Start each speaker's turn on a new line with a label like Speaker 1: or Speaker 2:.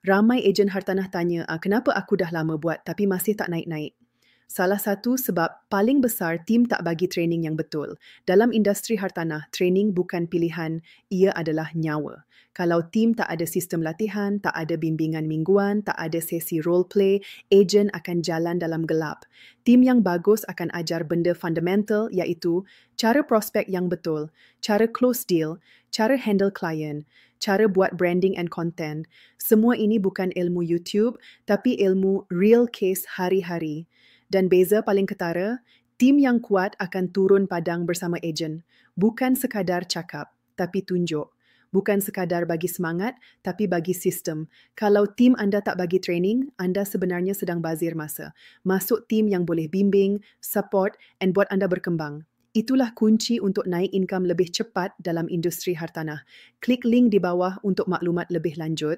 Speaker 1: Ramai ejen hartanah tanya, kenapa aku dah lama buat tapi masih tak naik-naik? Salah satu sebab paling besar tim tak bagi training yang betul. Dalam industri hartanah, training bukan pilihan, ia adalah nyawa. Kalau tim tak ada sistem latihan, tak ada bimbingan mingguan, tak ada sesi role play, ejen akan jalan dalam gelap. Tim yang bagus akan ajar benda fundamental iaitu cara prospek yang betul, cara close deal, cara handle klien, cara buat branding and content. Semua ini bukan ilmu YouTube, tapi ilmu real case hari-hari. Dan beza paling ketara, tim yang kuat akan turun padang bersama ejen. Bukan sekadar cakap, tapi tunjuk. Bukan sekadar bagi semangat, tapi bagi sistem. Kalau tim anda tak bagi training, anda sebenarnya sedang bazir masa. Masuk tim yang boleh bimbing, support and buat anda berkembang. Itulah kunci untuk naik income lebih cepat dalam industri hartanah. Klik link di bawah untuk maklumat lebih lanjut.